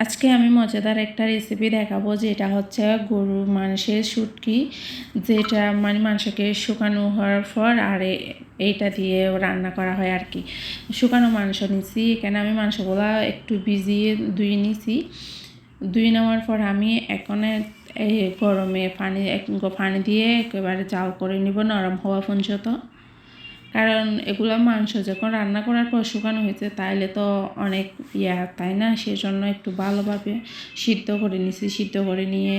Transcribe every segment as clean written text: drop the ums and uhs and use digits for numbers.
আজকে আমি মজাদার একটা রেসিপি দেখাবো, যেটা হচ্ছে গরুর মাংসের শুটকি, যেটা মানে মাংসকে শুকানো হওয়ার পর এইটা দিয়ে রান্না করা হয় আর কি। শুকানো মাংস নিছি, এখানে আমি মাংসগুলো একটু ভিজিয়ে ধুয়ে নিছি। ধুয়ে নেওয়ার পর আমি এখন এই গরমে পানি দিয়ে একেবারে জাল করে নিব নরম হওয়া পর্যন্ত। কারণ এগুলো মাংস যখন রান্না করার পর শুকানো হয়েছে তাইলে তো অনেক তাই না, সেজন্য একটু ভালোভাবে সিদ্ধ করে নিছি। সিদ্ধ করে নিয়ে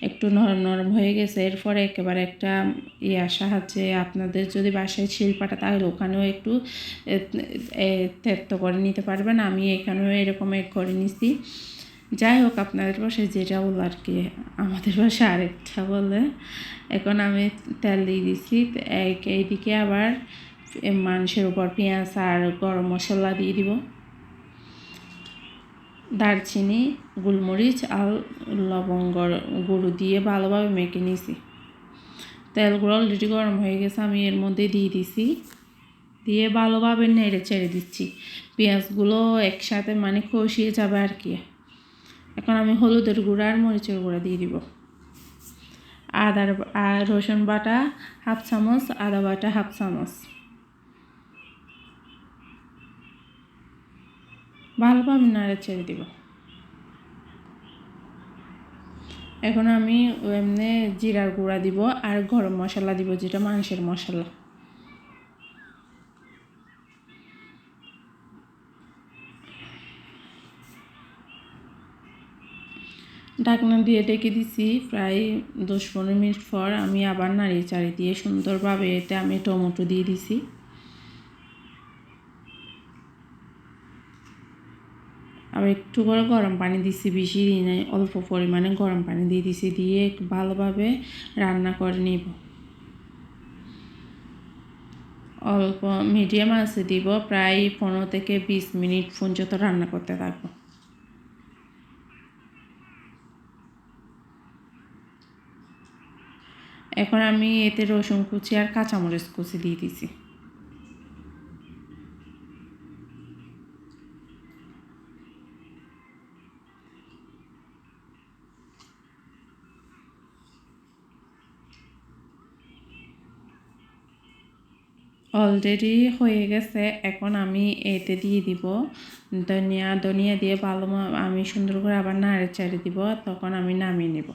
একটু নরম নরম হয়ে গেছে। এরপরে একেবারে একটা সাহায্যে, আপনাদের যদি বাসায় শিলপাটা তাহলে ওখানেও একটু তেত্ত করে নিতে পারবেন। আমি এখানেও এরকম করে নিছি। যাই হোক, আপনাদের বাসায় যেটা বলো আর কি, আমাদের বাসায় আরেকটা বলে। এখন আমি তেল দিয়ে দিচ্ছি, এইদিকে আবার মাংসের উপর পেঁয়াজ আর গরম মশলা দিয়ে দিব, দারচিনি, গোলমরিচ আর লবঙ্গ গুঁড়ো দিয়ে ভালোভাবে মেখে নিয়েছি। তেলগুলো অলরেডি গরম হয়ে গেছে, আমি এর মধ্যে দিয়ে দিছি। দিয়ে ভালোভাবে নেড়ে চেড়ে দিচ্ছি। পেঁয়াজগুলো একসাথে মানে কষিয়ে যাবে আর কি। এখন আমি হলুদের গুঁড়া আর মরিচের গুঁড়া দিয়ে দিব। আর রসুন বাটা হাফ চামচ, আদা বাটা হাফ চামচ, ভালোভাবে নাড়ে ছেড়ে দিব। এখন আমি এমনি জিরার গুঁড়া দিব আর গরম মশলা দিব, যেটা মাংসের মশলা। ঢাকনা দিয়ে ডেকে দিছি। প্রায় 10-15 মিনিট পর আমি আবার নাড়িয়ে চাড়িয়ে দিয়ে সুন্দরভাবে এতে আমি টমেটো দিয়ে দিছি। আবার একটু করে গরম পানি দিছি, বেশি দিই নাই, অল্প পরিমাণে গরম পানি দিয়ে দিছি। দিয়ে ভালোভাবে রান্না করে নিব। অল্প মিডিয়াম আঁচে দিব, প্রায় 15 থেকে 20 মিনিট পর্যন্ত রান্না করতে থাকবো। এখন আমি এতে রসুন কুচি আর কাঁচামরিচ কুচি দিয়ে দিছি। অলরেডি হয়ে গেছে। এখন আমি এতে দিয়ে দিব ধনিয়া দিয়ে আমি সুন্দর করে আবার নাড়ে চাড়ে দিব। তখন আমি নামিয়ে নেব।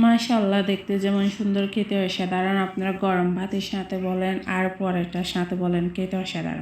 মাশাআল্লাহ, দেখতে যেমন সুন্দর, খেতে অসাধারণ। আপনারা গরম ভাতের সাথে বলেন আর পরোটার সাথে বলেন, খেতে অসাধারণ।